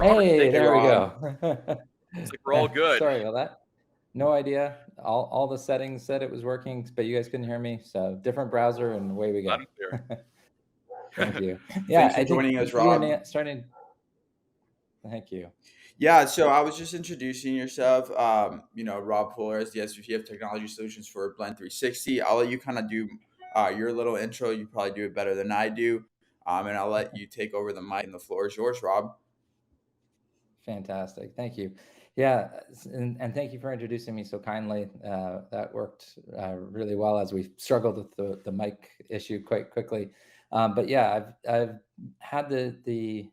All right, Hey, thank you, there we Rob. go. Looks like we're all good. Sorry about that. No idea. All the settings said it was working, but you guys couldn't hear me. So different browser, and away we Loud go. and clear. Thank you. Yeah, Thanks for I think joining us, you and Rob. Nat started. Thank you. Yeah, so I was just introducing yourself. Rob Fuller is the SVP of Technology Solutions for Blend 360. I'll let you kind of do your little intro. You probably do it better than I do. And I'll let you take over the mic, and the floor is yours, Rob. Fantastic. Thank you. Yeah, and thank you for introducing me so kindly. That worked really well as we struggled with the mic issue quite quickly. But yeah, I've had the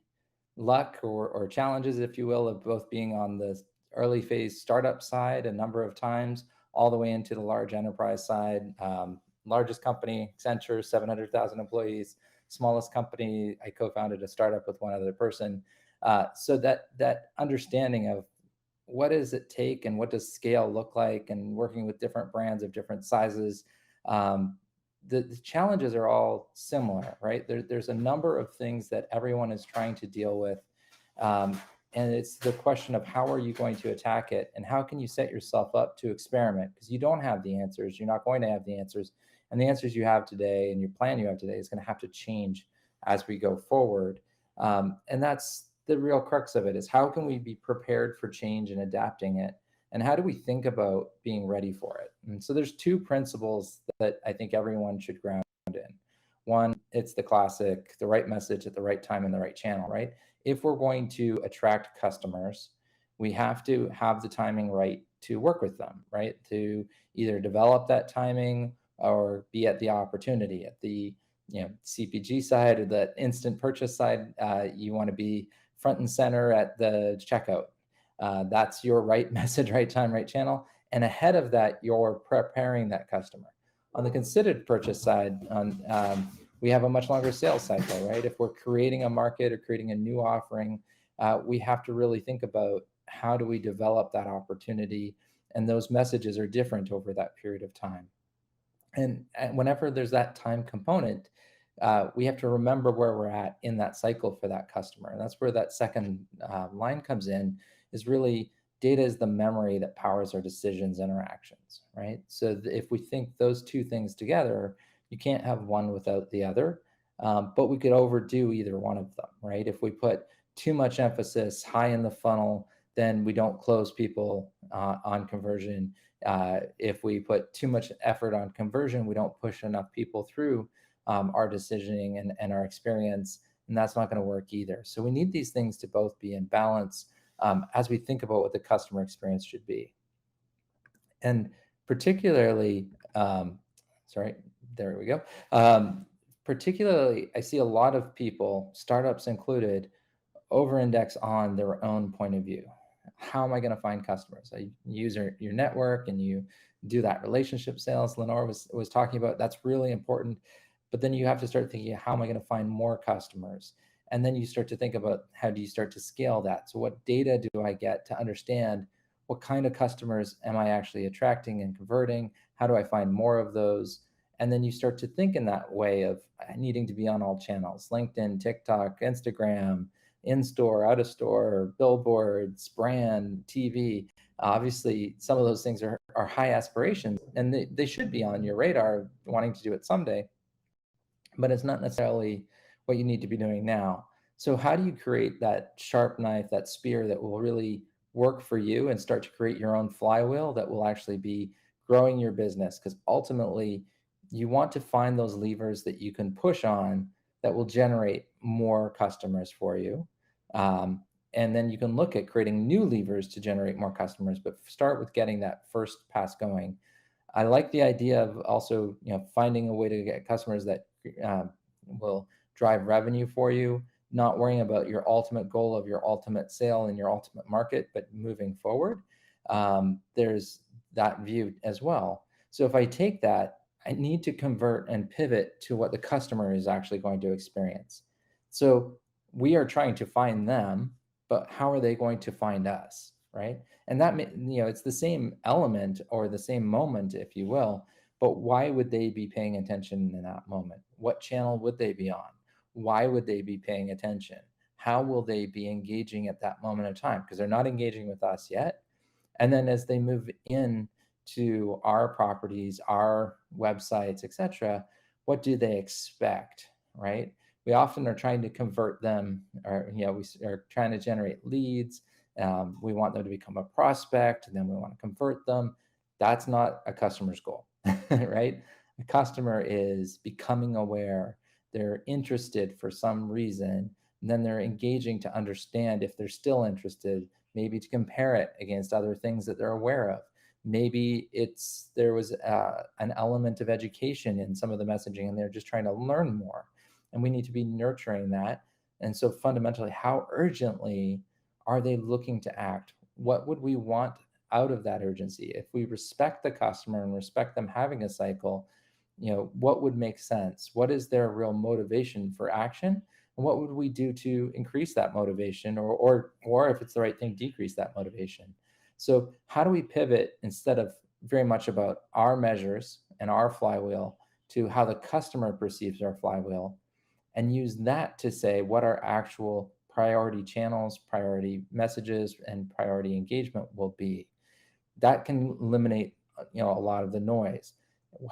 luck or challenges, if you will, of both being on the early phase startup side a number of times, all the way into the large enterprise side. Largest company, Accenture, 700,000 employees. Smallest company, I co-founded a startup with one other person. So that understanding of what does it take and what does scale look like, and working with different brands of different sizes, um, the challenges are all similar, right? There's a number of things that everyone is trying to deal with. Um, and it's the question of how are you going to attack it, and how can you set yourself up to experiment, because you don't have the answers. You're not going to have the answers. And the answers you have today and your plan you have today is going to have to change as we go forward. And that's the real crux of it, is how can we be prepared for change and adapting it? And how do we think about being ready for it? And so there's two principles that I think everyone should ground in. One, it's the classic, the right message at the right time in the right channel, right? If we're going to attract customers, we have to have the timing right to work with them, right? To either develop that timing or be at the opportunity at the CPG side or the instant purchase side. You want to be front and center at the checkout. That's your right message, right time, right channel. And ahead of that, you're preparing that customer. On the considered purchase side, we have a much longer sales cycle, right? If we're creating a market or creating a new offering, we have to really think about how do we develop that opportunity, and those messages are different over that period of time. And whenever there's that time component, we have to remember where we're at in that cycle for that customer. And that's where that second line comes in, is really data is the memory that powers our decisions and our actions, right? So if we think those two things together, you can't have one without the other, but we could overdo either one of them, right? If we put too much emphasis high in the funnel, then we don't close people on conversion. If we put too much effort on conversion, we don't push enough people through our decisioning and our experience, and that's not going to work either. So we need these things to both be in balance as we think about what the customer experience should be. And particularly, sorry, there we go. Particularly, I see a lot of people, startups included, over-index on their own point of view. How am I going to find customers? I use your network and you do that relationship sales Lenore was talking about. That's really important. But then you have to start thinking, how am I going to find more customers? And then you start to think about, how do you start to scale that? So what data do I get to understand what kind of customers am I actually attracting and converting? How do I find more of those? And then you start to think in that way of needing to be on all channels: LinkedIn, TikTok, Instagram, in-store, out-of-store, billboards, brand, TV. Obviously, some of those things are high aspirations, and they should be on your radar, wanting to do it someday, but it's not necessarily what you need to be doing now. So how do you create that sharp knife, that spear that will really work for you, and start to create your own flywheel that will actually be growing your business? Because ultimately, you want to find those levers that you can push on that will generate more customers for you. And then you can look at creating new levers to generate more customers, but start with getting that first pass going. I like the idea of also, finding a way to get customers that will drive revenue for you, not worrying about your ultimate goal of your ultimate sale and your ultimate market, but moving forward. There's that view as well. So if I take that, I need to convert and pivot to what the customer is actually going to experience. So we are trying to find them, but how are they going to find us, right? And that, it's the same element or the same moment, if you will, but why would they be paying attention in that moment? What channel would they be on? Why would they be paying attention? how will they be engaging at that moment in time? Because they're not engaging with us yet. And then as they move in to our properties, our websites, etc., what do they expect, right? We often are trying to convert them, or we are trying to generate leads. We want them to become a prospect, and then we want to convert them. That's not a customer's goal, right? A customer is becoming aware, they're interested for some reason, and then they're engaging to understand if they're still interested, maybe to compare it against other things that they're aware of. Maybe there was an element of education in some of the messaging, and they're just trying to learn more. And we need to be nurturing that. And so fundamentally, how urgently are they looking to act? What would we want out of that urgency? If we respect the customer and respect them having a cycle, what would make sense? What is their real motivation for action? And what would we do to increase that motivation, or if it's the right thing, decrease that motivation? So how do we pivot instead of very much about our measures and our flywheel to how the customer perceives our flywheel, and use that to say what our actual priority channels, priority messages, and priority engagement will be? That can eliminate a lot of the noise.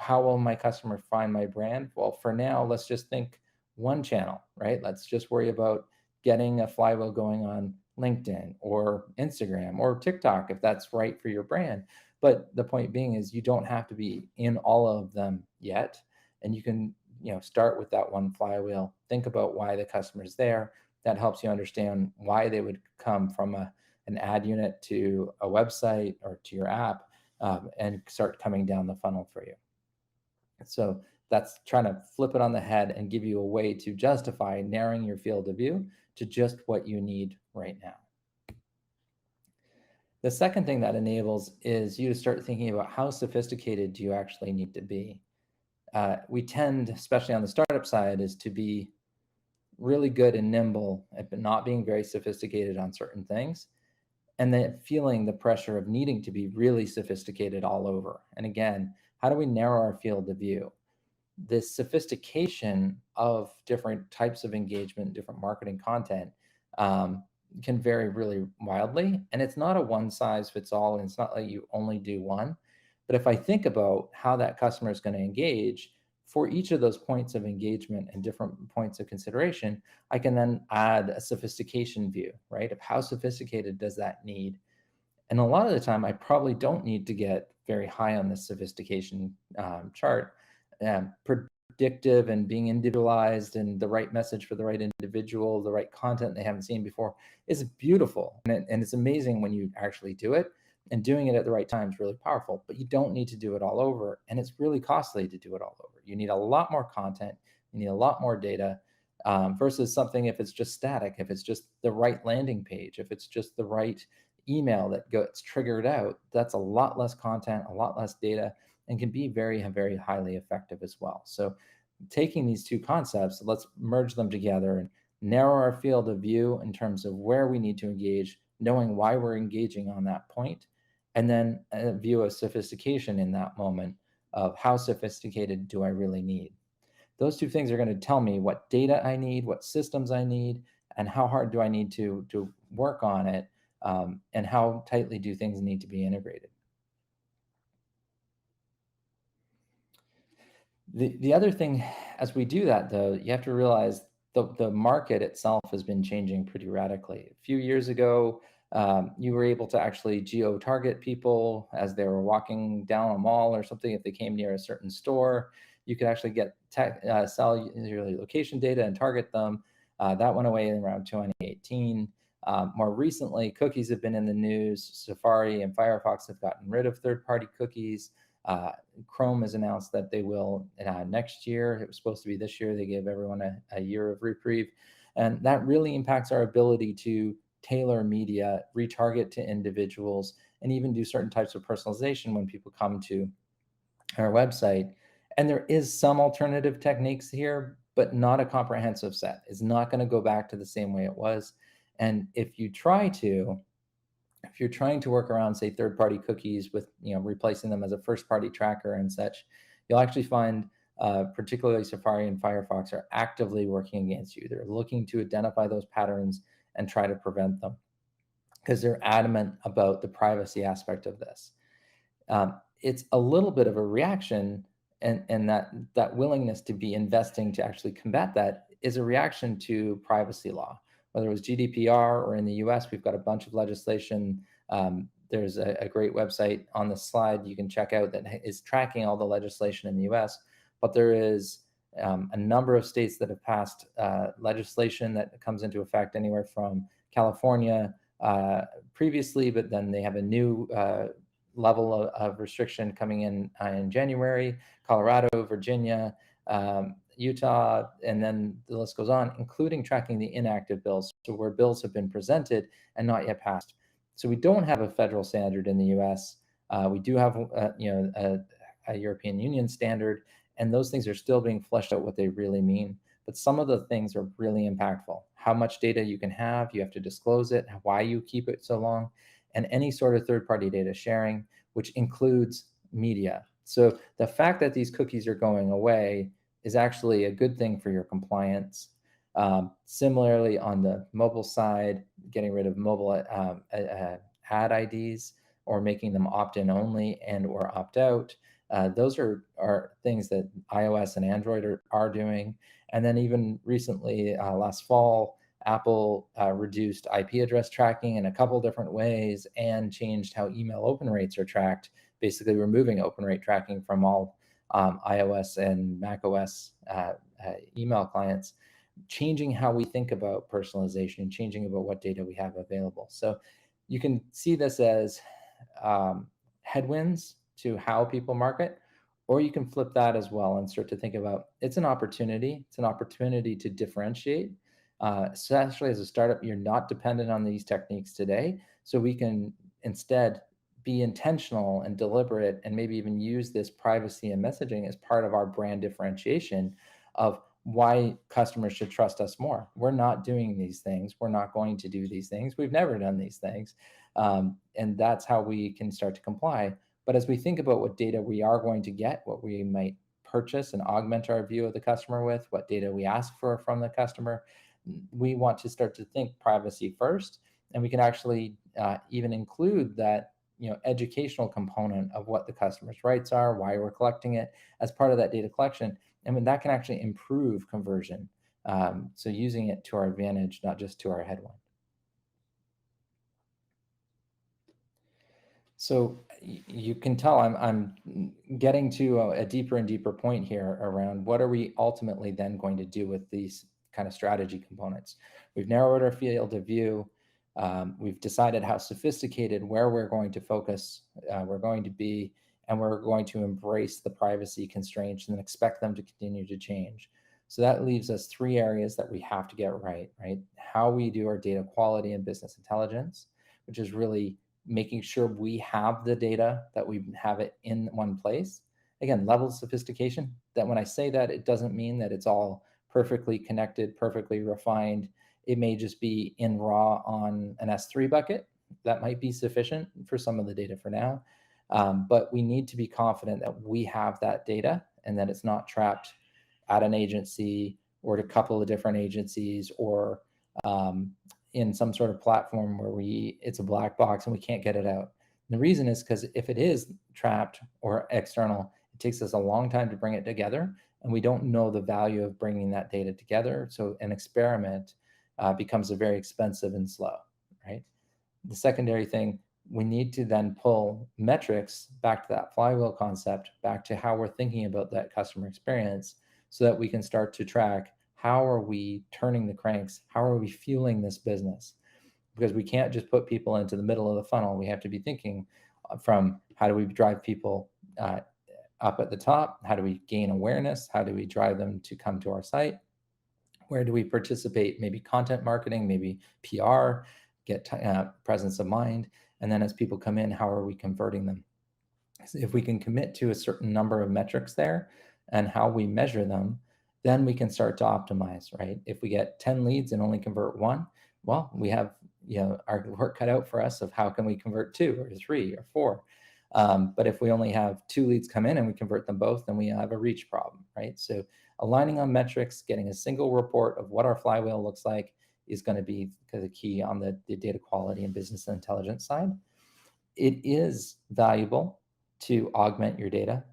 How will my customer find my brand? Well, for now, let's just think one channel, right? Let's just worry about getting a flywheel going on LinkedIn or Instagram or TikTok if that's right for your brand. But the point being is you don't have to be in all of them yet, and you can start with that one flywheel. Think about why the customer's there. That helps you understand why they would come from an ad unit to a website or to your app, and start coming down the funnel for you. So that's trying to flip it on the head and give you a way to justify narrowing your field of view to just what you need right now. The second thing that enables is you to start thinking about how sophisticated do you actually need to be. We tend, especially on the startup side, is to be really good and nimble but not being very sophisticated on certain things, and then feeling the pressure of needing to be really sophisticated all over. And again, how do we narrow our field of view? This sophistication of different types of engagement, different marketing content, can vary really wildly. And it's not a one size fits all, and it's not like you only do one. But if I think about how that customer is going to engage for each of those points of engagement and different points of consideration, I can then add a sophistication view, right? Of how sophisticated does that need? And a lot of the time, I probably don't need to get very high on this sophistication chart. Predictive and being individualized and the right message for the right individual, the right content they haven't seen before is beautiful. And it's amazing when you actually do it. And doing it at the right time is really powerful, but you don't need to do it all over. And it's really costly to do it all over. You need a lot more content. You need a lot more data, versus something if it's just static, if it's just the right landing page, if it's just the right email that gets triggered out, that's a lot less content, a lot less data, and can be very, very highly effective as well. So taking these two concepts, let's merge them together and narrow our field of view in terms of where we need to engage, knowing why we're engaging on that point, and then a view of sophistication in that moment of how sophisticated do I really need. Those two things are going to tell me what data I need, what systems I need, and how hard do I need to work on it, and how tightly do things need to be integrated. The other thing, as we do that, though, you have to realize the market itself has been changing pretty radically. A few years ago, you were able to actually geo-target people as they were walking down a mall or something. If they came near a certain store, you could actually get cellular location data and target them. That went away in around 2018. More recently, cookies have been in the news. Safari and Firefox have gotten rid of third-party cookies. Chrome has announced that they will next year. It was supposed to be this year. They gave everyone a year of reprieve. And that really impacts our ability to tailor media, retarget to individuals, and even do certain types of personalization when people come to our website. And there is some alternative techniques here, but not a comprehensive set. It's not going to go back to the same way it was. And if you're trying to work around, say, third-party cookies with replacing them as a first-party tracker and such, you'll actually find particularly Safari and Firefox, are actively working against you. They're looking to identify those patterns and try to prevent them because they're adamant about the privacy aspect of this. It's a little bit of a reaction, and that willingness to be investing to actually combat that is a reaction to privacy law, whether it was GDPR or in the US, we've got a bunch of legislation. There's a great website on the slide you can check out that is tracking all the legislation in the US, but there is a number of states that have passed legislation that comes into effect anywhere from California previously, but then they have a new level of restriction coming in January, Colorado, Virginia, Utah, and then the list goes on, including tracking the inactive bills, so where bills have been presented and not yet passed. So we don't have a federal standard in the US. We do have a European Union standard, and those things are still being fleshed out what they really mean. But some of the things are really impactful. How much data you can have, you have to disclose it, why you keep it so long, and any sort of third-party data sharing, which includes media. So the fact that these cookies are going away is actually a good thing for your compliance. Similarly, on the mobile side, getting rid of mobile ad IDs or making them opt-in only and or opt-out. Those are things that iOS and Android are doing. And then even recently, last fall, Apple reduced IP address tracking in a couple different ways and changed how email open rates are tracked, basically removing open rate tracking from all iOS and macOS email clients, changing how we think about personalization, changing about what data we have available. So you can see this as headwinds to how people market, or you can flip that as well and start to think about it's an opportunity. It's an opportunity to differentiate. Especially as a startup, you're not dependent on these techniques today. So we can instead be intentional and deliberate and maybe even use this privacy and messaging as part of our brand differentiation of why customers should trust us more. We're not doing these things. We're not going to do these things. We've never done these things. And that's how we can start to comply. But as we think about what data we are going to get, what we might purchase and augment our view of the customer with, what data we ask for from the customer, we want to start to think privacy first, and we can actually even include that educational component of what the customer's rights are, why we're collecting it as part of that data collection. And that can actually improve conversion. So using it to our advantage, not just to our headwind. So you can tell I'm getting to a deeper and deeper point here around what are we ultimately then going to do with these kind of strategy components. We've narrowed our field of view. We've decided how sophisticated, where we're going to focus, we're going to be, and we're going to embrace the privacy constraints and expect them to continue to change. So that leaves us 3 areas that we have to get right? How we do our data quality and business intelligence, which is really making sure we have the data, that we have it in one place. Again, level of sophistication, that when I say that, it doesn't mean that it's all perfectly connected, perfectly refined. It may just be in raw on an S3 bucket. That might be sufficient for some of the data for now. But we need to be confident that we have that data and that it's not trapped at an agency or at a couple of different agencies or in some sort of platform where it's a black box and we can't get it out. And the reason is because if it is trapped or external, it takes us a long time to bring it together, and we don't know the value of bringing that data together. So an experiment becomes very expensive and slow, right? The secondary thing, we need to then pull metrics back to that flywheel concept, back to how we're thinking about that customer experience, so that we can start to track how are we turning the cranks, how are we fueling this business? Because we can't just put people into the middle of the funnel. We have to be thinking from how do we drive people up at the top? How do we gain awareness? How do we drive them to come to our site? Where do we participate? Maybe content marketing, maybe PR, get presence of mind. And then as people come in, how are we converting them? So if we can commit to a certain number of metrics there and how we measure them, then we can start to optimize, right? If we get 10 leads and only convert 1, well, we have our work cut out for us of how can we convert 2 or 3 or 4. But if we only have 2 leads come in and we convert them both, then we have a reach problem, right? So aligning on metrics, getting a single report of what our flywheel looks like is going to be the key on the data quality and business intelligence side. It is valuable to augment your data,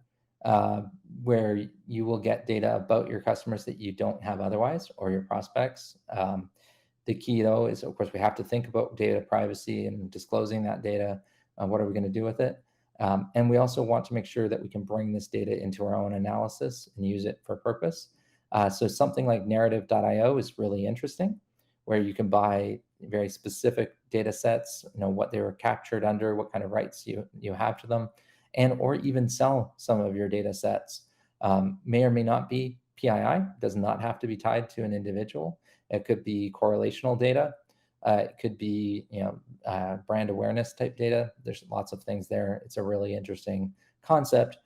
where you will get data about your customers that you don't have otherwise, or your prospects. The key, though, is, of course, we have to think about data privacy and disclosing that data. What are we going to do with it? And we also want to make sure that we can bring this data into our own analysis and use it for purpose. So something like narrative.io is really interesting, where you can buy very specific data sets, what they were captured under, what kind of rights you have to them, and or even sell some of your data sets. May or may not be PII, does not have to be tied to an individual. It could be correlational data. It could be brand awareness type data. There's lots of things there. It's a really interesting concept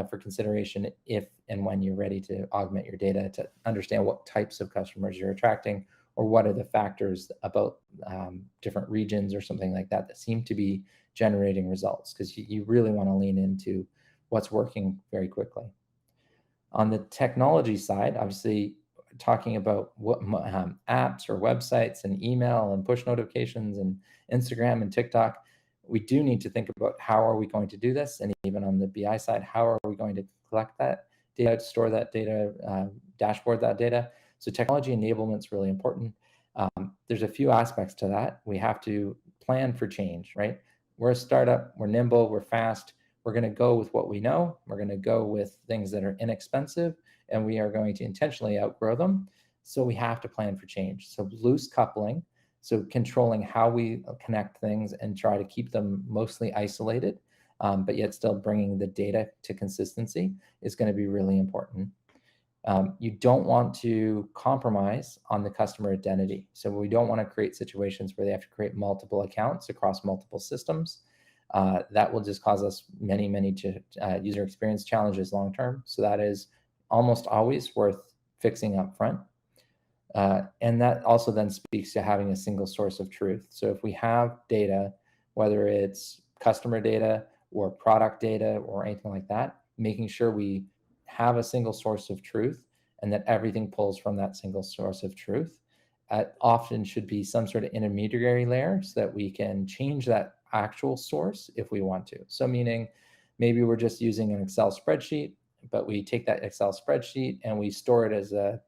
for consideration if and when you're ready to augment your data to understand what types of customers you're attracting, or what are the factors about different regions or something like that that seem to be generating results, because you really want to lean into what's working very quickly. On the technology side, obviously, talking about what apps or websites and email and push notifications and Instagram and TikTok, we do need to think about how are we going to do this, and even on the BI side, how are we going to collect that data, store that data, dashboard that data. So technology enablement is really important. There's a few aspects to that. We have to plan for change, right? We're a startup, we're nimble, we're fast. We're going to go with what we know. We're going to go with things that are inexpensive, and we are going to intentionally outgrow them. So we have to plan for change. So loose coupling, so controlling how we connect things and try to keep them mostly isolated, but yet still bringing the data to consistency is going to be really important. You don't want to compromise on the customer identity. So we don't want to create situations where they have to create multiple accounts across multiple systems. That will just cause us many user experience challenges long term. So that is almost always worth fixing up front. And that also then speaks to having a single source of truth. So if we have data, whether it's customer data or product data or anything like that, making sure we have a single source of truth and that everything pulls from that single source of truth. Often should be some sort of intermediary layer so that we can change that actual source if we want to. So meaning maybe we're just using an Excel spreadsheet, but we take that Excel spreadsheet and we store it as a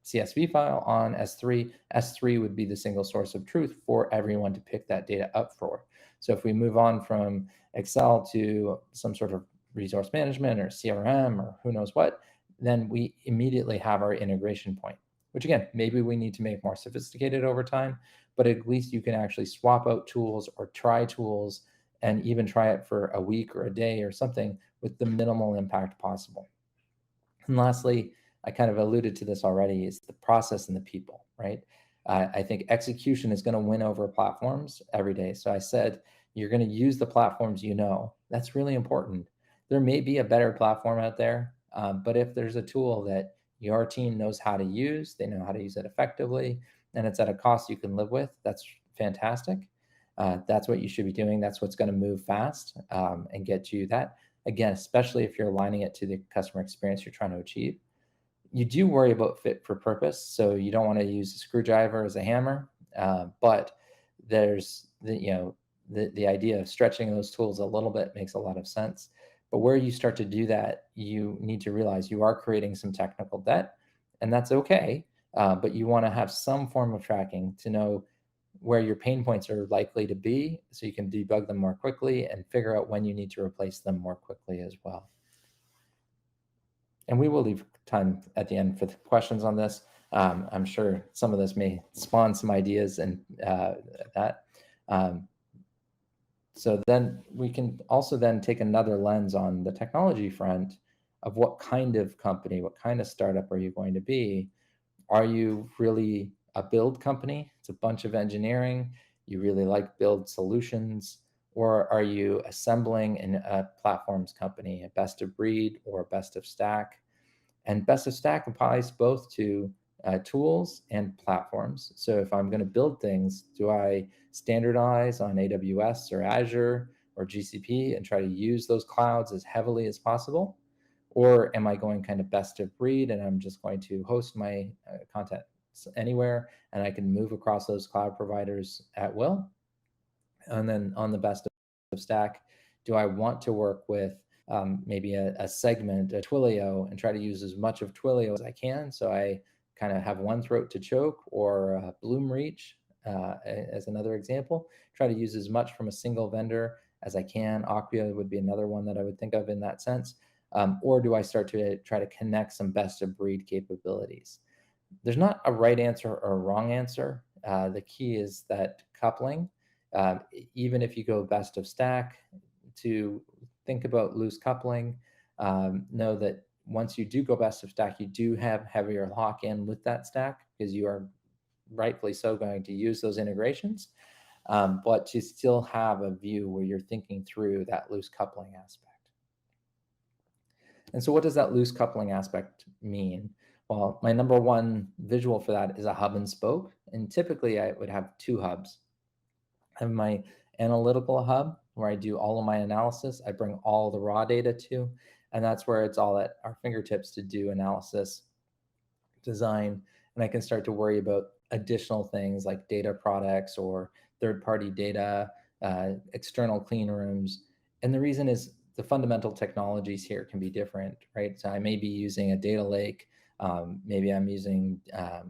CSV file on S3. S3 would be the single source of truth for everyone to pick that data up for. So if we move on from Excel to some sort of resource management or CRM or who knows what, then we immediately have our integration point, which again, maybe we need to make more sophisticated over time, but at least you can actually swap out tools or try tools and even try it for a week or a day or something with the minimal impact possible. And lastly, I kind of alluded to this already, is the process and the people, right? I think execution is going to win over platforms every day. So I said, you're going to use the platforms you know. That's really important. There may be a better platform out there, but if there's a tool that your team knows how to use, they know how to use it effectively, and it's at a cost you can live with, that's fantastic. That's what you should be doing. That's what's going to move fast and get you that. Again, especially if you're aligning it to the customer experience you're trying to achieve. You do worry about fit for purpose, so you don't want to use a screwdriver as a hammer, but there's the idea of stretching those tools a little bit makes a lot of sense. But where you start to do that, you need to realize you are creating some technical debt, and that's okay. But you want to have some form of tracking to know where your pain points are likely to be, so you can debug them more quickly and figure out when you need to replace them more quickly as well. And we will leave time at the end for the questions on this. I'm sure some of this may spawn some ideas and that. So then we can also then take another lens on the technology front of what kind of company, what kind of startup are you going to be? Are you really a build company? It's a bunch of engineering. You really like build solutions, or are you assembling in a platforms company, a best of breed or a best of stack? And best of stack applies both to tools and platforms. So if I'm going to build things, do I standardize on AWS or Azure, or GCP and try to use those clouds as heavily as possible? Or am I going kind of best of breed and I'm just going to host my content anywhere and I can move across those cloud providers at will? And then on the best of stack, do I want to work with maybe a segment, a Twilio, and try to use as much of Twilio as I can? So I kind of have one throat to choke, or Bloomreach as another example. Try to use as much from a single vendor as I can. Acquia would be another one that I would think of in that sense. Or do I start to try to connect some best of breed capabilities? There's not a right answer or a wrong answer. The key is that coupling. Even if you go best of stack, to think about loose coupling, know that once you do go best of stack, you do have heavier lock-in with that stack because you are rightfully so going to use those integrations, but you still have a view where you're thinking through that loose coupling aspect. And so what does that loose coupling aspect mean? Well, my number one visual for that is a hub and spoke. And typically I would have two hubs. I have my analytical hub where I do all of my analysis. I bring all the raw data to, and that's where it's all at our fingertips to do analysis, design, and I can start to worry about additional things like data products or third-party data, external clean rooms. And the reason is the fundamental technologies here can be different, right? So I may be using a data lake. Maybe I'm using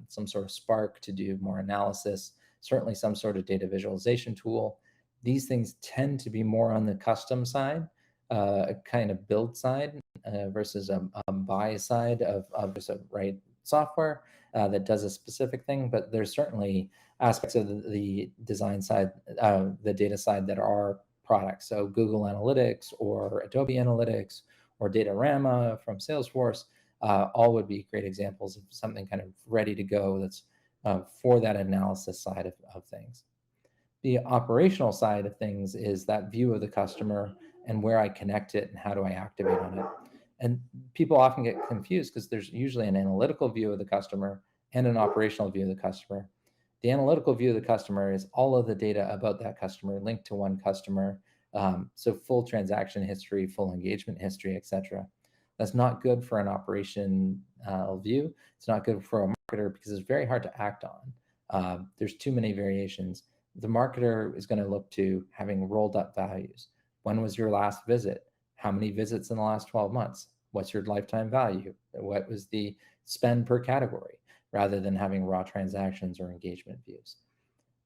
some sort of Spark to do more analysis, certainly some sort of data visualization tool. These things tend to be more on the custom side, kind of build side versus a buy side of just a right software that does a specific thing. But there's certainly aspects of the design side, the data side that are products. So Google Analytics or Adobe Analytics or Datorama from Salesforce, all would be great examples of something kind of ready to go that's for that analysis side of things. The operational side of things is that view of the customer and where I connect it and how do I activate on it. And people often get confused because there's usually an analytical view of the customer and an operational view of the customer. The analytical view of the customer is all of the data about that customer linked to one customer. So full transaction history, full engagement history, etc. That's not good for an operation view. It's not good for a marketer because it's very hard to act on. There's too many variations. The marketer is going to look to having rolled up values. When was your last visit? How many visits in the last 12 months? What's your lifetime value? What was the spend per category, rather than having raw transactions or engagement views?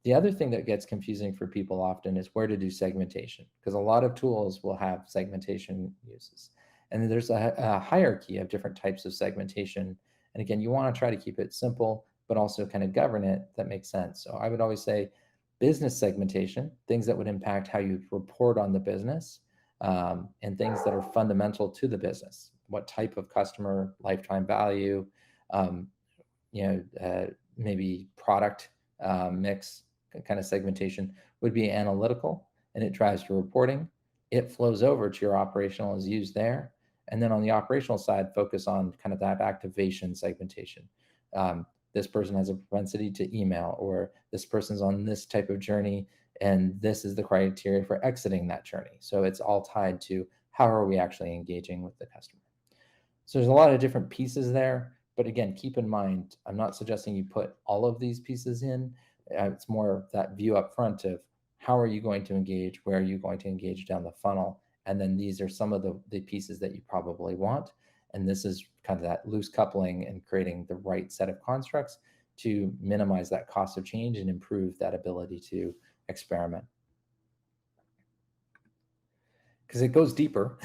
The other thing that gets confusing for people often is where to do segmentation, because a lot of tools will have segmentation uses. And there's a hierarchy of different types of segmentation. And again, you want to try to keep it simple, but also kind of govern it that makes sense. So I would always say business segmentation, things that would impact how you report on the business, and things that are fundamental to the business. What type of customer lifetime value, maybe product mix kind of segmentation would be analytical, and it drives to reporting. It flows over to your operational, is used there. And then on the operational side, focus on kind of that activation segmentation. This person has a propensity to email, or this person's on this type of journey, and this is the criteria for exiting that journey. So it's all tied to how are we actually engaging with the customer. So there's a lot of different pieces there, but again, keep in mind, I'm not suggesting you put all of these pieces in. It's more that view up front of how are you going to engage, where are you going to engage down the funnel, and then these are some of the pieces that you probably want. And this is kind of that loose coupling and creating the right set of constructs to minimize that cost of change and improve that ability to experiment. Because it goes deeper.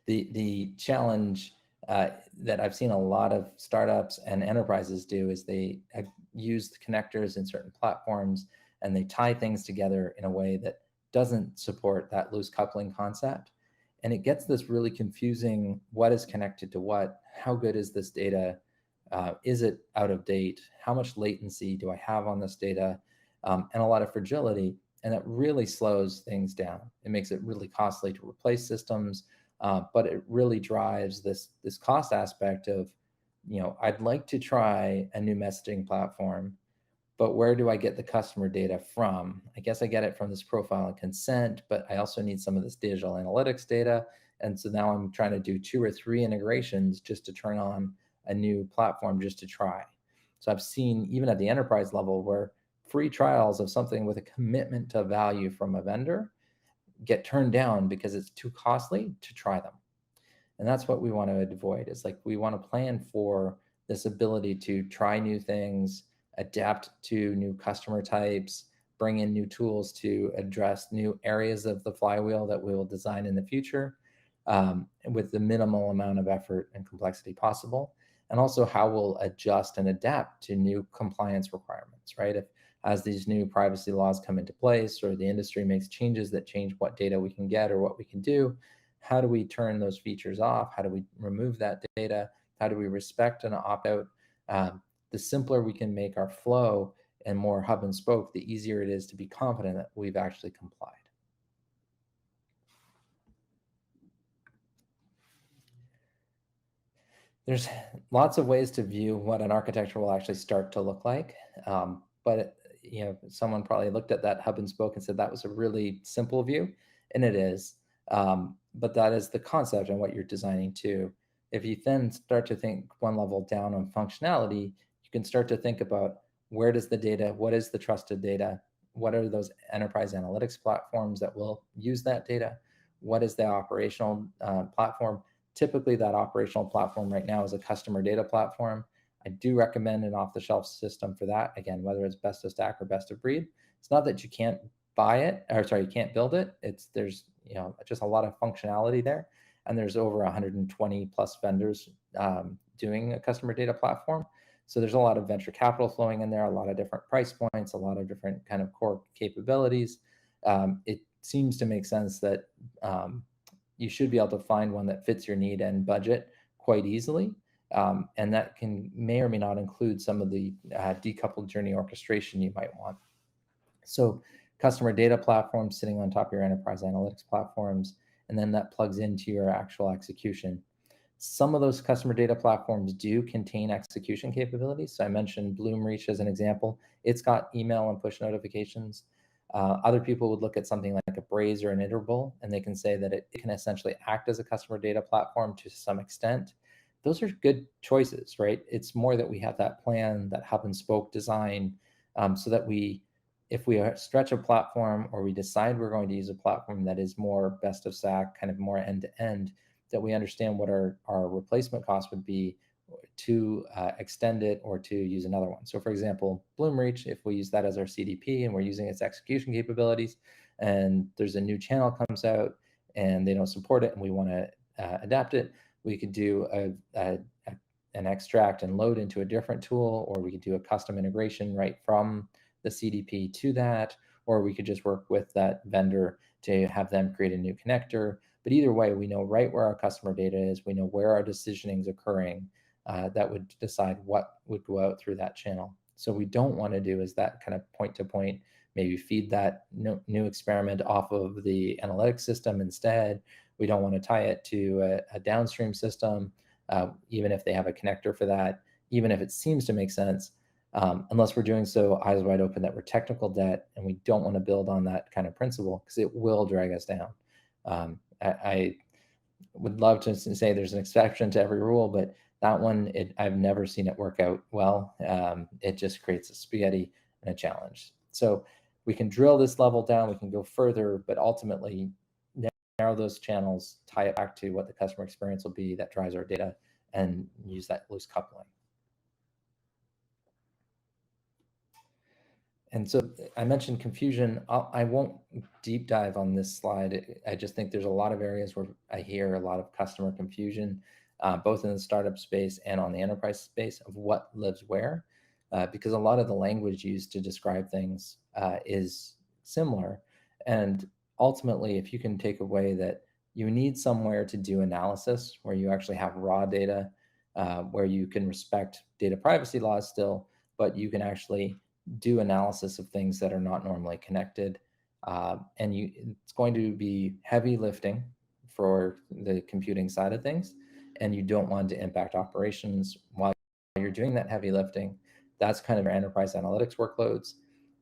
The challenge that I've seen a lot of startups and enterprises do is they use the connectors in certain platforms and they tie things together in a way that doesn't support that loose coupling concept. And it gets this really confusing, what is connected to what? How good is this data? Is it out of date? How much latency do I have on this data? And a lot of fragility. And that really slows things down. It makes it really costly to replace systems, but it really drives this cost aspect of, I'd like to try a new messaging platform, but where do I get the customer data from? I guess I get it from this profile and consent, but I also need some of this digital analytics data. And so now I'm trying to do 2 or 3 integrations just to turn on a new platform just to try. So I've seen even at the enterprise level where free trials of something with a commitment to value from a vendor get turned down because it's too costly to try them. And that's what we want to avoid. Is like we want to plan for this ability to try new things, adapt to new customer types, bring in new tools to address new areas of the flywheel that we will design in the future, with the minimal amount of effort and complexity possible. And also how we'll adjust and adapt to new compliance requirements, right? If as these new privacy laws come into place or the industry makes changes that change what data we can get or what we can do, how do we turn those features off? How do we remove that data? How do we respect and opt out? The simpler we can make our flow and more hub and spoke, the easier it is to be confident that we've actually complied. There's lots of ways to view what an architecture will actually start to look like. But someone probably looked at that hub and spoke and said that was a really simple view, and it is. But that is the concept and what you're designing to. If you then start to think one level down on functionality, you can start to think about where does the data, what is the trusted data, what are those enterprise analytics platforms that will use that data, what is the operational platform. Typically, that operational platform right now is a customer data platform. I do recommend an off-the-shelf system for that. Again, whether it's best of stack or best of breed. It's not that you can't buy it, or sorry, you can't build it. There's just a lot of functionality there, and there's over 120 plus vendors doing a customer data platform. So there's a lot of venture capital flowing in there, a lot of different price points, a lot of different kind of core capabilities. It seems to make sense that you should be able to find one that fits your need and budget quite easily. And that may or may not include some of the decoupled journey orchestration you might want. So customer data platforms sitting on top of your enterprise analytics platforms, and then that plugs into your actual execution. Some of those customer data platforms do contain execution capabilities. So I mentioned Bloomreach as an example. It's got email and push notifications. Other people would look at something like a Braze or an Interval, and they can say that it can essentially act as a customer data platform to some extent. Those are good choices, right? It's more that we have that plan, that hub and spoke design, so that if we stretch a platform or we decide we're going to use a platform that is more best of stack, kind of more end to end, that we understand what our replacement cost would be to extend it or to use another one. So for example, Bloomreach, if we use that as our CDP and we're using its execution capabilities, and there's a new channel comes out and they don't support it and we want to adapt it, we could do an extract and load into a different tool, or we could do a custom integration right from the CDP to that, or we could just work with that vendor to have them create a new connector. But either way, we know right where our customer data is, we know where our decisioning is occurring, that would decide what would go out through that channel. So we don't want to do is that kind of point to point, maybe feed that new experiment off of the analytics system instead. We don't want to tie it to a downstream system, even if they have a connector for that, even if it seems to make sense, unless we're doing so eyes wide open that we're technical debt, and we don't want to build on that kind of principle because it will drag us down. I would love to say there's an exception to every rule, but that one, I've never seen it work out well. It just creates a spaghetti and a challenge. So we can drill this level down, we can go further, but ultimately narrow those channels, tie it back to what the customer experience will be that drives our data, and use that loose coupling. And so I mentioned confusion. I won't deep dive on this slide. I just think there's a lot of areas where I hear a lot of customer confusion, both in the startup space and on the enterprise space of what lives where, because a lot of the language used to describe things is similar. And ultimately, if you can take away that you need somewhere to do analysis where you actually have raw data, where you can respect data privacy laws still, but you can actually do analysis of things that are not normally connected. And it's going to be heavy lifting for the computing side of things, and you don't want to impact operations while you're doing that heavy lifting. That's kind of your enterprise analytics workloads,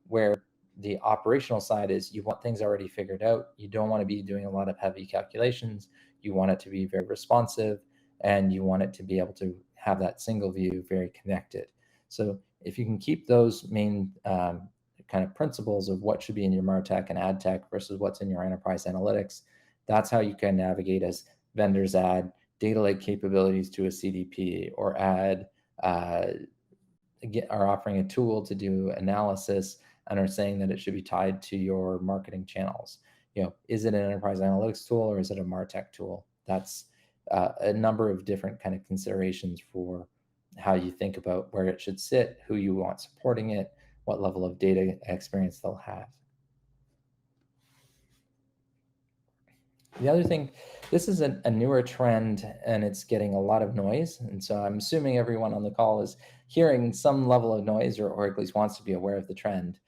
where the operational side is you want things already figured out. You don't want to be doing a lot of heavy calculations. You want it to be very responsive, and you want it to be able to have that single view, very connected. So if you can keep those main kind of principles of what should be in your MarTech and ad tech versus what's in your enterprise analytics, that's how you can navigate as vendors add data lake capabilities to a CDP, or add are offering a tool to do analysis and are saying that it should be tied to your marketing channels. Is it an enterprise analytics tool or is it a MarTech tool? That's a number of different kind of considerations for how you think about where it should sit, who you want supporting it, what level of data experience they'll have. The other thing, this is a newer trend and it's getting a lot of noise. And so I'm assuming everyone on the call is hearing some level of noise, or at least wants to be aware of the trend.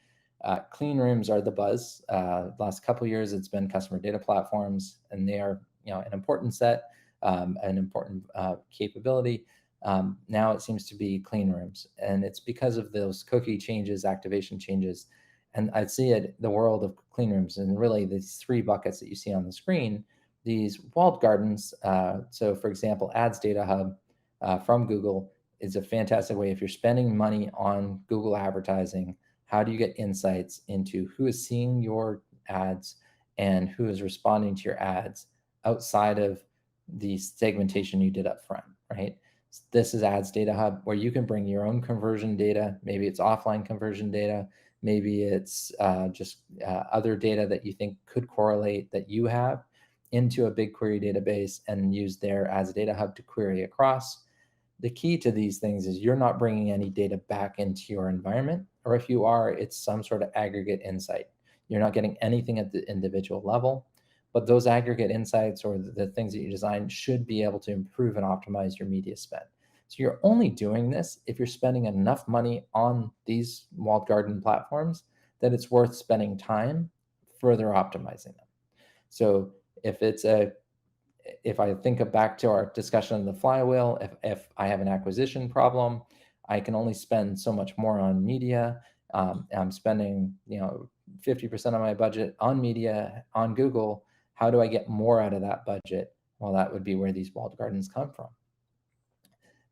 Clean rooms are the buzz. Last couple of years, it's been customer data platforms, and they are an important set, an important capability. Now it seems to be clean rooms, and it's because of those cookie changes, activation changes. And I'd see it, the world of clean rooms, and really these three buckets that you see on the screen, these walled gardens. So for example, Ads Data Hub from Google is a fantastic way. If you're spending money on Google advertising, how do you get insights into who is seeing your ads and who is responding to your ads outside of the segmentation you did up front, right? This is Ads Data Hub, where you can bring your own conversion data. Maybe it's offline conversion data. Maybe it's just other data that you think could correlate that you have into a BigQuery database and use there as a data hub to query across. The key to these things is you're not bringing any data back into your environment, or if you are, it's some sort of aggregate insight. You're not getting anything at the individual level, but those aggregate insights or the things that you design should be able to improve and optimize your media spend. So you're only doing this if you're spending enough money on these walled garden platforms that it's worth spending time further optimizing them. So if I think back to our discussion of the flywheel, if I have an acquisition problem, I can only spend so much more on media. I'm spending 50% of my budget on media on Google. How do I get more out of that budget? Well, that would be where these walled gardens come from.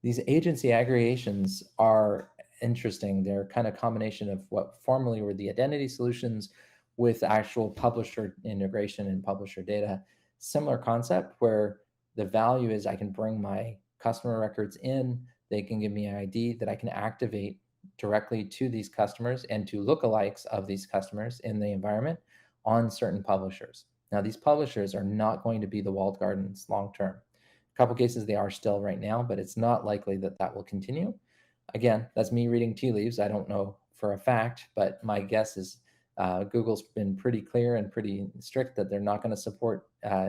These agency aggregations are interesting. They're kind of combination of what formerly were the identity solutions with actual publisher integration and publisher data. Similar concept where the value is I can bring my customer records in, they can give me an ID that I can activate directly to these customers and to lookalikes of these customers in the environment on certain publishers. Now, these publishers are not going to be the walled gardens long-term. A couple cases they are still right now, but it's not likely that that will continue. Again, that's me reading tea leaves. I don't know for a fact, but my guess is Google's been pretty clear and pretty strict that they're not going to support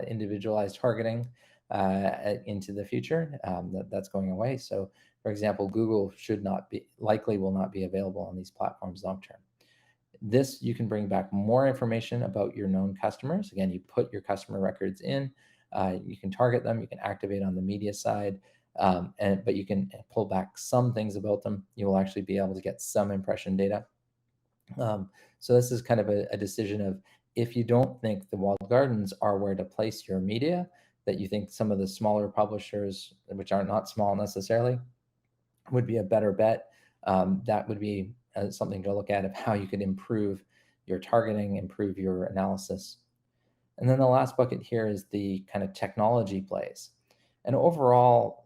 individualized targeting into the future. That's going away. So, for example, Google will not be available on these platforms long term. This, you can bring back more information about your known customers. Again, you put your customer records in, you can target them, you can activate on the media side, but you can pull back some things about them. You will actually be able to get some impression data. So this is kind of a decision of, if you don't think the walled gardens are where to place your media, that you think some of the smaller publishers, which are not small necessarily, would be a better bet. That would be something to look at of how you could improve your targeting, improve your analysis. And then the last bucket here is the kind of technology plays. And overall,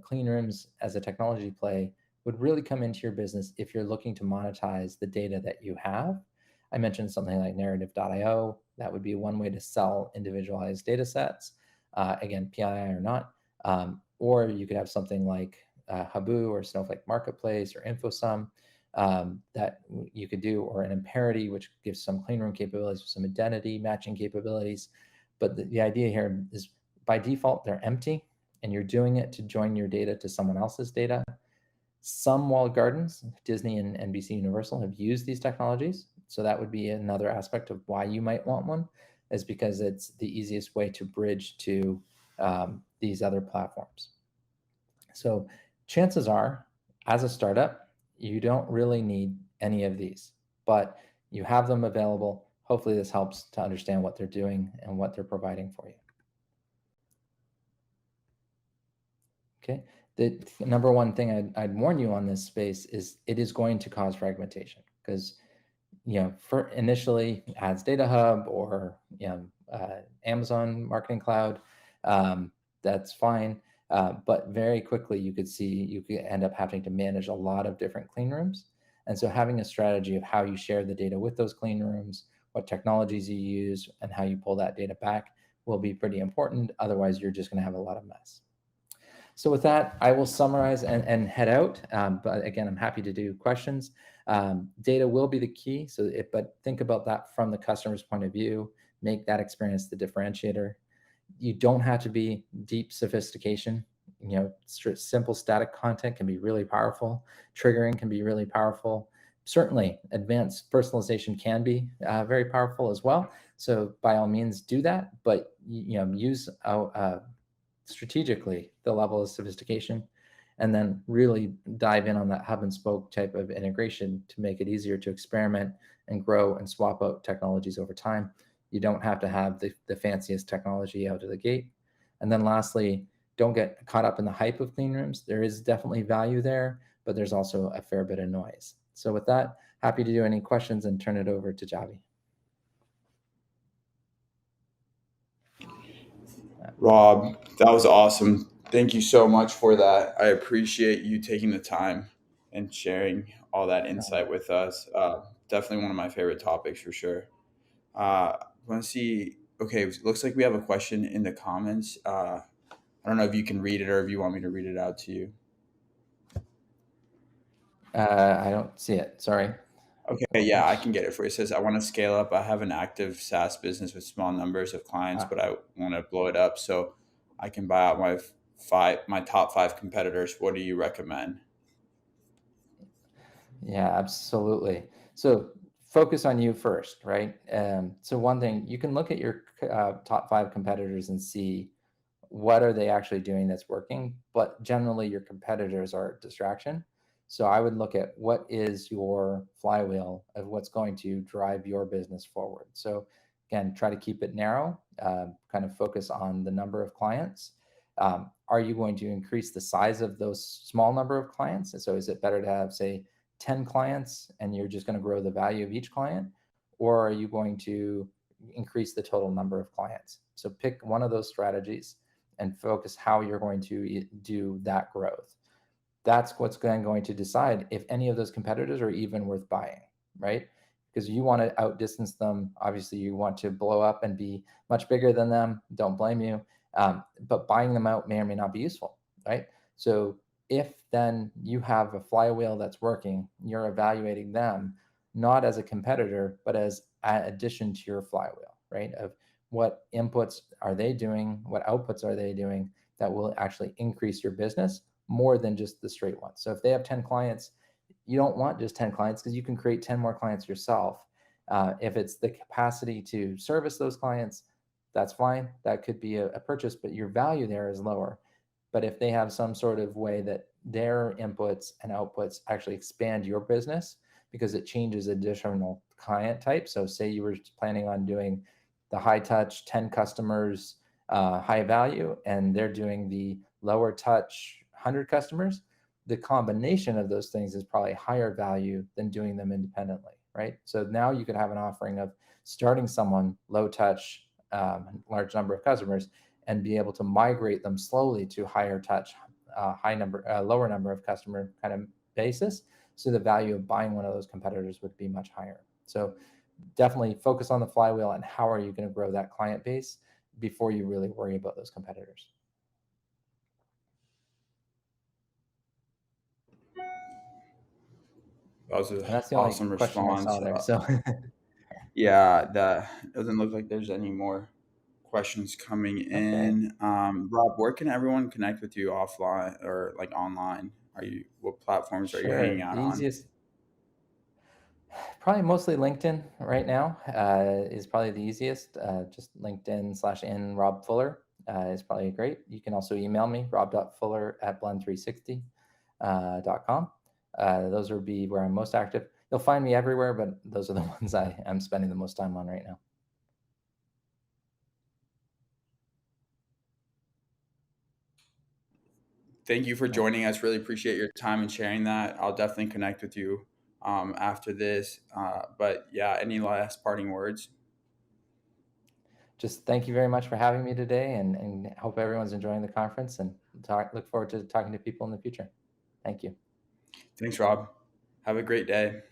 clean rooms as a technology play would really come into your business if you're looking to monetize the data that you have. I mentioned something like narrative.io. That would be one way to sell individualized data sets, again, PII or not. Or you could have something like Habu or Snowflake Marketplace or InfoSum that you could do, or an Imperity, which gives some clean room capabilities, some identity matching capabilities. But the idea here is, by default, they're empty, and you're doing it to join your data to someone else's data. Some walled gardens, Disney and NBC Universal, have used these technologies. So that would be another aspect of why you might want one, is because it's the easiest way to bridge to these other platforms. So chances are, as a startup, You don't really need any of these, but you have them available. Hopefully this helps to understand what they're doing and what they're providing for you. Okay. The number one thing I'd warn you on this space is it is going to cause fragmentation because, for initially Ads Data Hub or Amazon Marketing Cloud, that's fine. But very quickly you could end up having to manage a lot of different clean rooms. And so having a strategy of how you share the data with those clean rooms, what technologies you use, and how you pull that data back will be pretty important. Otherwise, you're just going to have a lot of mess. So with that, I will summarize and head out. But again, I'm happy to do questions. Data will be the key. But think about that from the customer's point of view. Make that experience the differentiator. You don't have to be deep sophistication. Simple static content can be really powerful. Triggering can be really powerful. Certainly, advanced personalization can be very powerful as well. So by all means, do that. But use strategically the level of sophistication, and then really dive in on that hub and spoke type of integration to make it easier to experiment and grow and swap out technologies over time. You don't have to have the fanciest technology out of the gate. And then lastly, don't get caught up in the hype of clean rooms. There is definitely value there, but there's also a fair bit of noise. So with that, happy to do any questions and turn it over to Javi. Rob, that was awesome. Thank you so much for that. I appreciate you taking the time and sharing all that insight with us. Definitely one of my favorite topics for sure. Want to see? Okay, it looks like we have a question in the comments. I don't know if you can read it or if you want me to read it out to you. I don't see it. Sorry. Okay, yeah, I can get it for you. It says, I want to scale up. I have an active SaaS business with small numbers of clients, but I want to blow it up so I can buy out my top 5 competitors. What do you recommend? Yeah, absolutely. So focus on you first, right? So one thing, you can look at your top 5 competitors and see what are they actually doing that's working, but generally your competitors are a distraction. So I would look at what is your flywheel of what's going to drive your business forward. So again, try to keep it narrow, kind of focus on the number of clients. Are you going to increase the size of those small number of clients? And so is it better to have, say, 10 clients and you're just going to grow the value of each client? Or are you going to increase the total number of clients? So pick one of those strategies and focus how you're going to do that growth. That's what's going to decide if any of those competitors are even worth buying, right? Because you want to outdistance them. Obviously, you want to blow up and be much bigger than them. Don't blame you. But buying them out may or may not be useful, right? So if then you have a flywheel that's working, you're evaluating them not as a competitor, but as an addition to your flywheel, right? Of what inputs are they doing, what outputs are they doing that will actually increase your business more than just the straight ones. So if they have 10 clients, you don't want just 10 clients because you can create 10 more clients yourself. If it's the capacity to service those clients, that's fine. That could be a purchase, but your value there is lower. But if they have some sort of way that their inputs and outputs actually expand your business because it changes additional client type. So say you were planning on doing the high touch 10 customers, high value, and they're doing the lower touch 100 customers, the combination of those things is probably higher value than doing them independently, right? So now you could have an offering of starting someone low touch, large number of customers, and be able to migrate them slowly to higher touch, lower number of customer kind of basis. So the value of buying one of those competitors would be much higher. So definitely focus on the flywheel and how are you going to grow that client base before you really worry about those competitors. That was an And that's the only awesome question I response. saw there. So Yeah, that doesn't look like there's any more questions coming okay, in. Rob, where can everyone connect with you offline or like online? What platforms are you hanging sure. out The on? easiest, probably mostly LinkedIn right now is probably the easiest. Just LinkedIn/in Rob Fuller is probably great. You can also email me, rob.fuller@blend360.com. Those would be where I'm most active. You'll find me everywhere, but those are the ones I am spending the most time on right now. Thank you for Yeah. joining us. Really appreciate your time and sharing that. I'll definitely connect with you after this. But yeah, any last parting words? Just thank you very much for having me today, and hope everyone's enjoying the conference, and look forward to talking to people in the future. Thank you. Thanks, Rob. Have a great day.